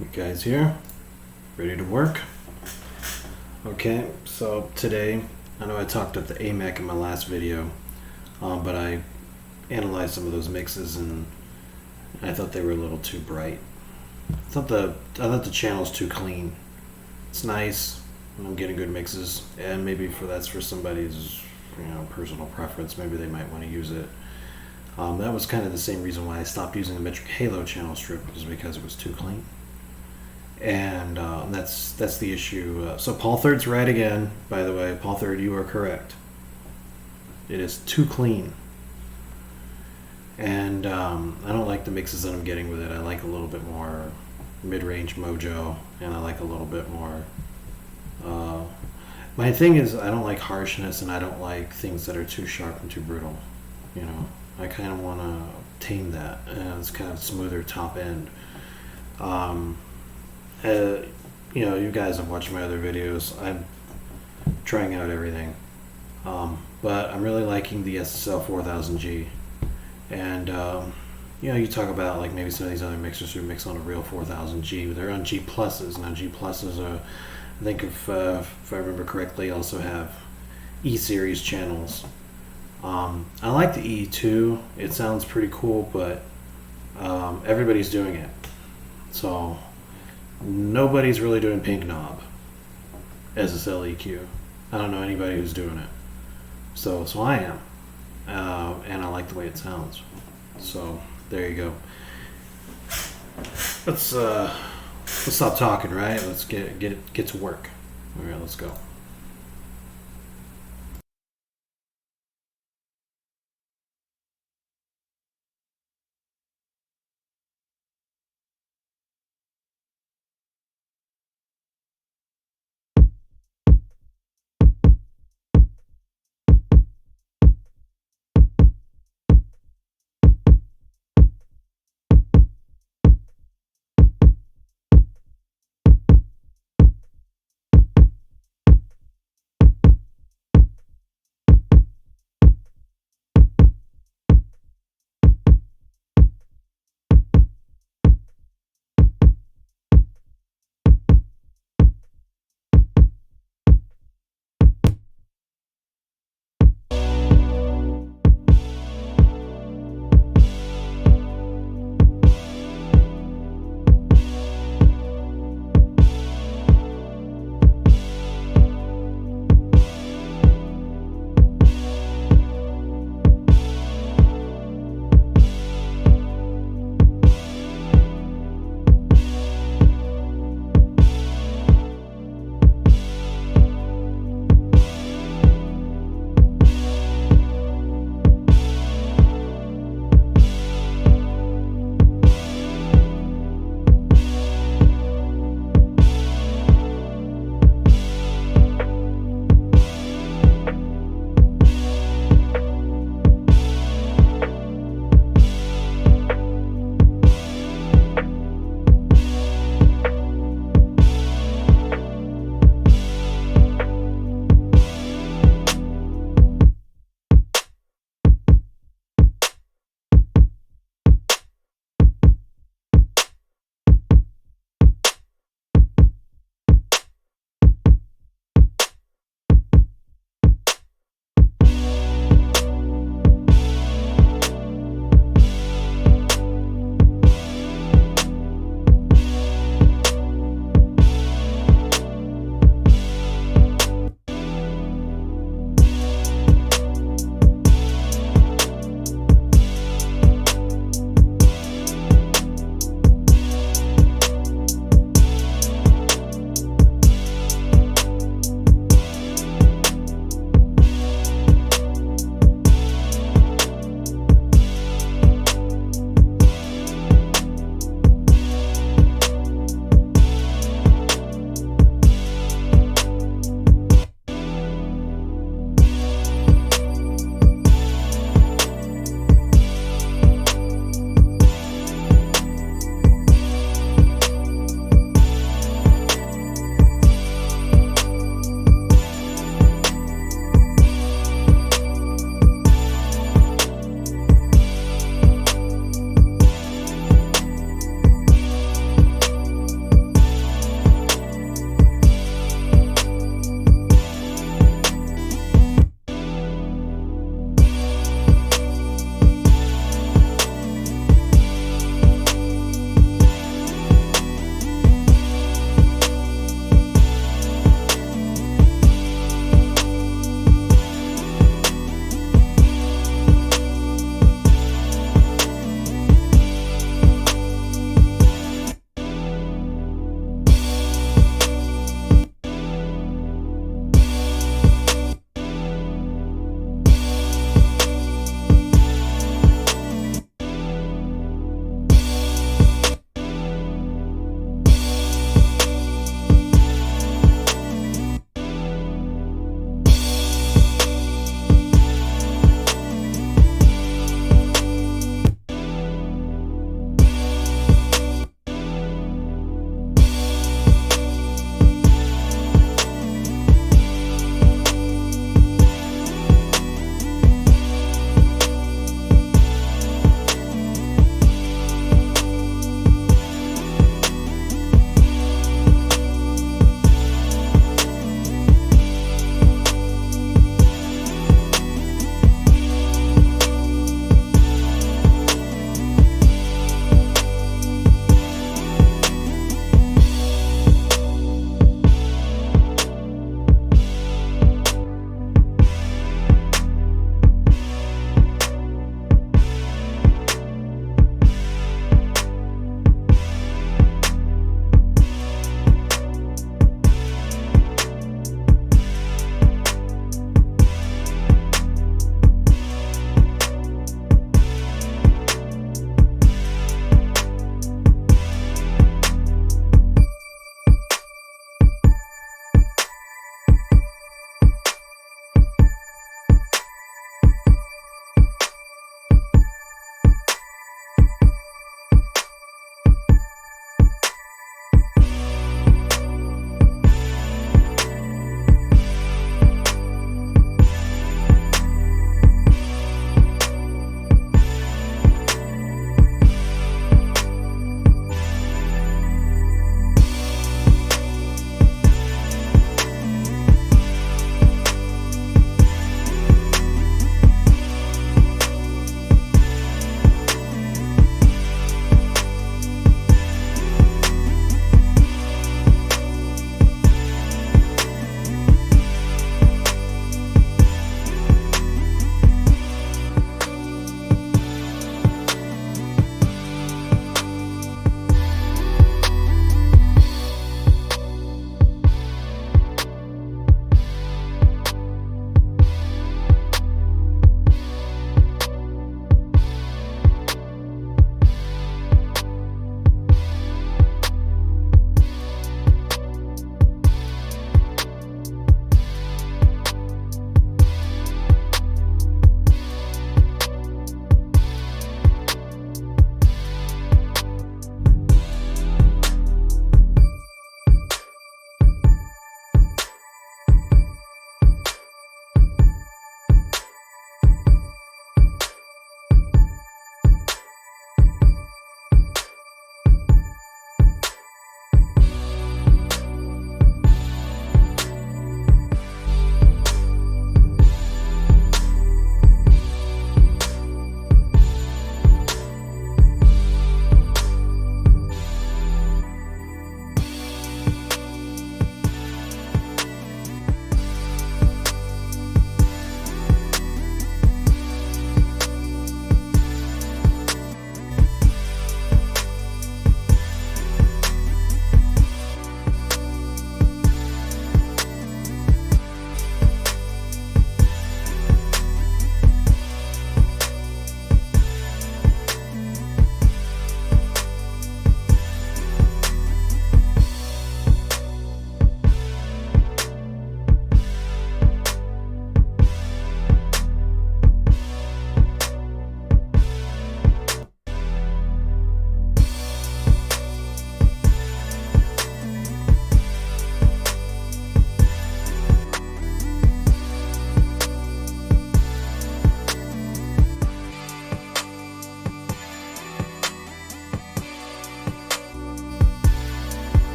You guys here? Ready to work? Okay, so today, I know I talked up the AMEK in my last video, but I analyzed some of those mixes and I thought they were a little too bright. I thought the channel's too clean. It's nice, and I'm getting good mixes, and maybe that's for somebody's personal preference. Maybe they might want to use it. That was kind of the same reason why I stopped using the Metric Halo channel strip, was because it was too clean. And that's the issue. So Paul Third's right again, by the way. Paul Third, you are correct. It is too clean. And I don't like the mixes that I'm getting with it. I like a little bit more mid-range mojo, and I like a little bit more... my thing is, I don't like harshness, and I don't like things that are too sharp and too brutal. I kind of want to tame that, and it's kind of smoother top end. You guys have watched my other videos. I'm trying out everything, but I'm really liking the SSL 4000G. And you talk about like maybe some of these other mixers who mix on a real 4000G, but they're on G pluses. Now G pluses are, I think if I remember correctly, also have E series channels. I like the E2. It sounds pretty cool, but everybody's doing it, so nobody's really doing pink knob SSL EQ. I don't know anybody who's doing it. So I am, and I like the way it sounds. So there you go. Let's stop talking, right? Let's get to work. All right, let's go.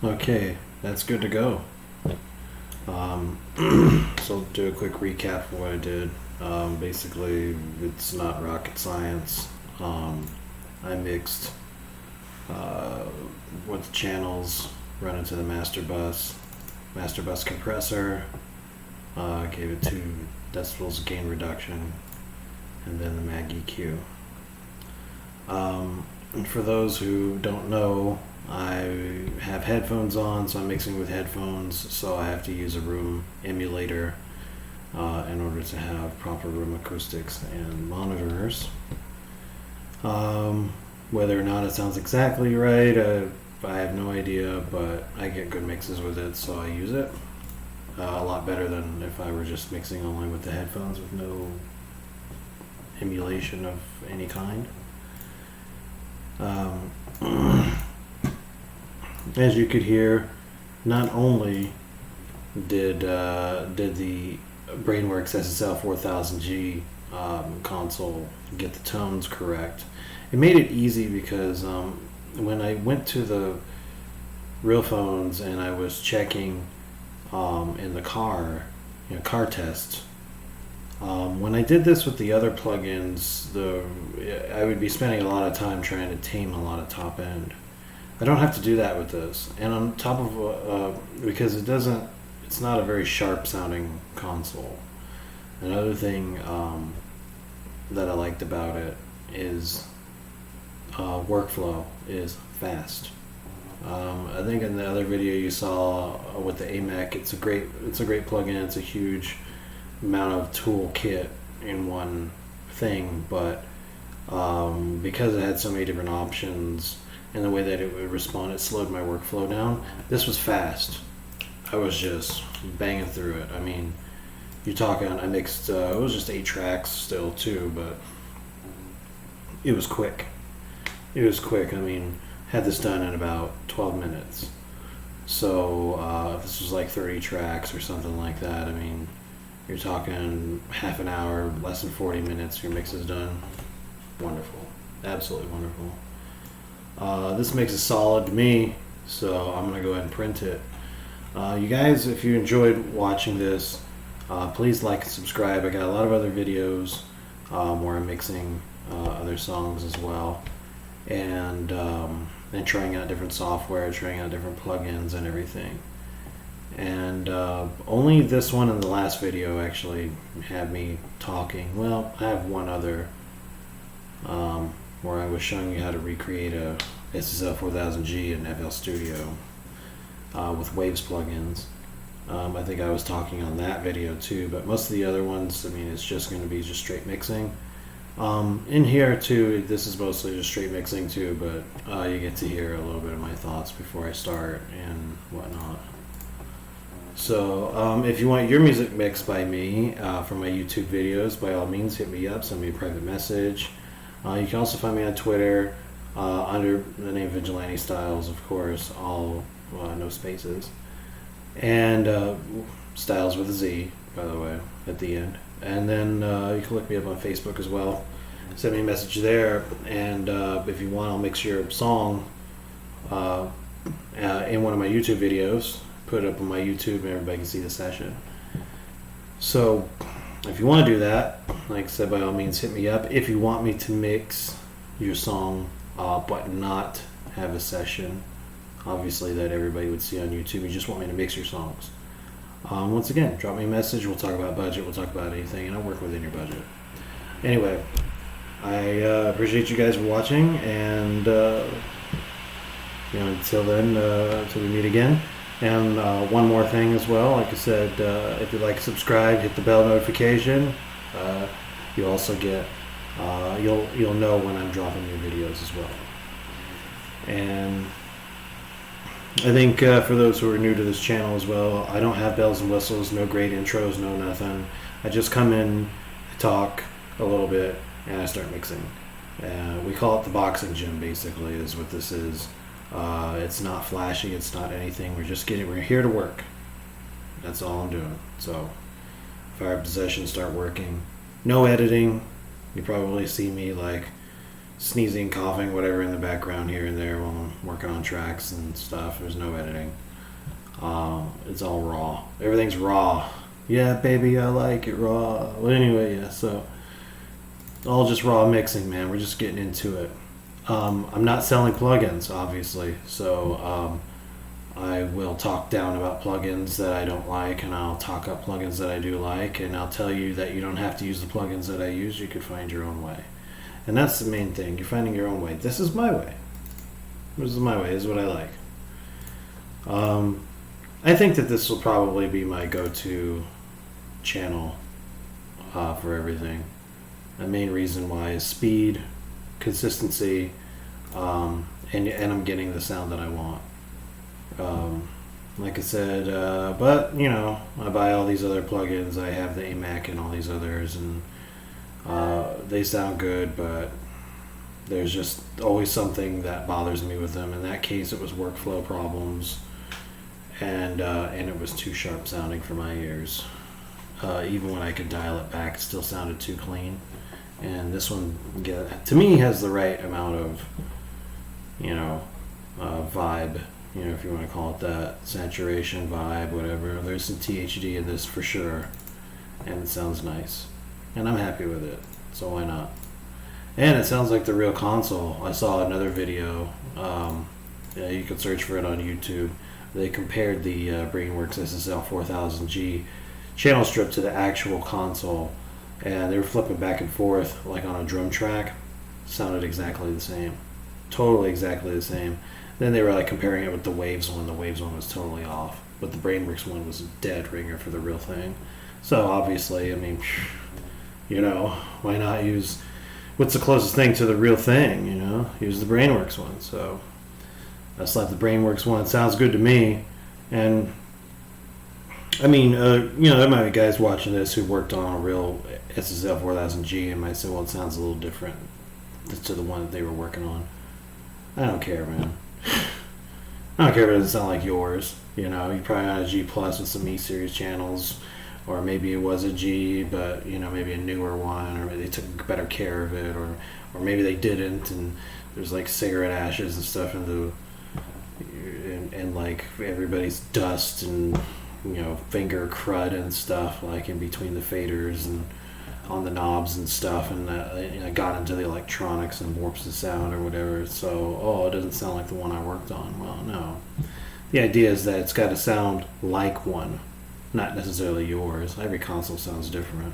Okay, that's good to go. So I'll do a quick recap of what I did. Basically, it's not rocket science. I mixed with channels, run into the master bus compressor, gave it 2 decibels gain reduction, and then the mag EQ. And for those who don't know, I have headphones on, so I'm mixing with headphones, so I have to use a room emulator in order to have proper room acoustics and monitors. Whether or not it sounds exactly right, I have no idea, but I get good mixes with it, so I use it. A lot better than if I were just mixing only with the headphones with no emulation of any kind. As you could hear, not only did the Brainworx SSL 4000G console get the tones correct, it made it easy because when I went to the real phones and I was checking in the car, car test. When I did this with the other plugins, I would be spending a lot of time trying to tame a lot of top end. I don't have to do that with this, and on top of because it's not a very sharp sounding console. Another thing that I liked about it is workflow is fast. I think in the other video you saw with the AMEK, it's a great plugin. It's a huge amount of toolkit in one thing, but because it had so many different options and the way that it would respond, it slowed my workflow down. This was fast. I was just banging through it. I mean, you're talking, I mixed, it was just 8 tracks still too, but it was quick. I mean, had this done in about 12 minutes. So this was like 30 tracks or something like that. I mean, you're talking half an hour, less than 40 minutes, your mix is done. Wonderful. Absolutely wonderful. This mix is solid to me, so I'm going to go ahead and print it. You guys, if you enjoyed watching this, please like and subscribe. I got a lot of other videos where I'm mixing other songs as well. And trying out different software, trying out different plugins and everything. And only this one and the last video actually had me talking. Well, I have one other where I was showing you how to recreate a SSL 4000G in FL Studio with Waves plugins. I think I was talking on that video too, but most of the other ones, I mean, it's just going to be just straight mixing. In here too, this is mostly just straight mixing too, but you get to hear a little bit of my thoughts before I start and whatnot. So if you want your music mixed by me from my YouTube videos, by all means hit me up, send me a private message. You can also find me on Twitter under the name Vigilante Styles, of course, all no spaces, and Styles with a Z, by the way, at the end. And then you can look me up on Facebook as well. Send me a message there, and if you want, I'll mix your song in one of my YouTube videos, put it up on my YouTube, and everybody can see the session. So if you want to do that, like I said, by all means hit me up. If you want me to mix your song but not have a session, obviously, that everybody would see on YouTube, you just want me to mix your songs, once again, drop me a message. We'll talk about budget, we'll talk about anything, and I'll work within your budget. Anyway, I appreciate you guys for watching, and until then, until we meet again. And one more thing as well, like I said, if you'd like to subscribe, hit the bell notification. You also get you'll know when I'm dropping new videos as well. And I think for those who are new to this channel as well, I don't have bells and whistles, no great intros, no nothing. I just come in, I talk a little bit, and I start mixing. We call it the boxing gym, basically, is what this is. It's not flashy, it's not anything. We're here to work. That's all I'm doing. So, fire up the session, start working. No editing. You probably see me like sneezing, coughing, whatever in the background here and there while I'm working on tracks and stuff. There's no editing. It's all raw. Everything's raw. Yeah, baby, I like it raw. Well, anyway, yeah, so all just raw mixing, man. We're just getting into it. I'm not selling plugins, obviously, so I will talk down about plugins that I don't like, and I'll talk up plugins that I do like, and I'll tell you that you don't have to use the plugins that I use. You could find your own way. And that's the main thing. You're finding your own way. This is my way. This is my way. This is what I like. I think that this will probably be my go-to channel for everything. The main reason why is speed, consistency, and I'm getting the sound that I want. Like I said, but you know, I buy all these other plugins. I have the AMEK and all these others, and they sound good, but there's just always something that bothers me with them. In that case, it was workflow problems, and it was too sharp sounding for my ears. Even when I could dial it back, it still sounded too clean. And this one, to me, has the right amount of, vibe, if you want to call it that, saturation, vibe, whatever. There's some THD in this for sure, and it sounds nice. And I'm happy with it, so why not? And it sounds like the real console. I saw another video, you can search for it on YouTube. They compared the Brainworx SSL 4000G channel strip to the actual console, and they were flipping back and forth like on a drum track. Sounded exactly the same, totally exactly the same. Then they were like comparing it with the Waves one. The Waves one was totally off, but the Brainworx one was a dead ringer for the real thing. So obviously, I mean, why not use what's the closest thing to the real thing? Use the Brainworx one. So I slapped the Brainworx one. It sounds good to me, and I mean, there might be guys watching this who worked on a real SSL 4000G and might say, well, it sounds a little different to the one that they were working on. I don't care, man. I don't care if it doesn't sound like yours. You're probably on a G plus with some E series channels, or maybe it was a G, but maybe a newer one, or maybe they took better care of it, or maybe they didn't, and there's like cigarette ashes and stuff and like everybody's dust and finger crud and stuff like in between the faders and on the knobs and stuff, and I got into the electronics and warps the sound or whatever. So it doesn't sound like the one I worked on. Well, no. The idea is that it's got to sound like one, not necessarily yours. Every console sounds different.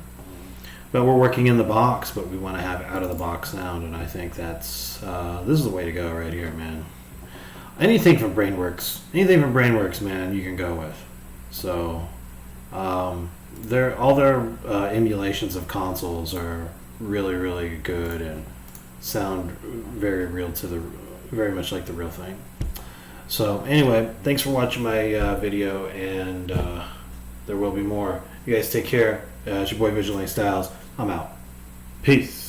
But we're working in the box, but we want to have out of the box sound, and I think that's this is the way to go right here, man. Anything from Brainworx, man, you can go with. So, all their emulations of consoles are really, really good and sound very very much like the real thing. So, anyway, thanks for watching my video, and there will be more. You guys take care. It's your boy Vigilante Styles. I'm out. Peace.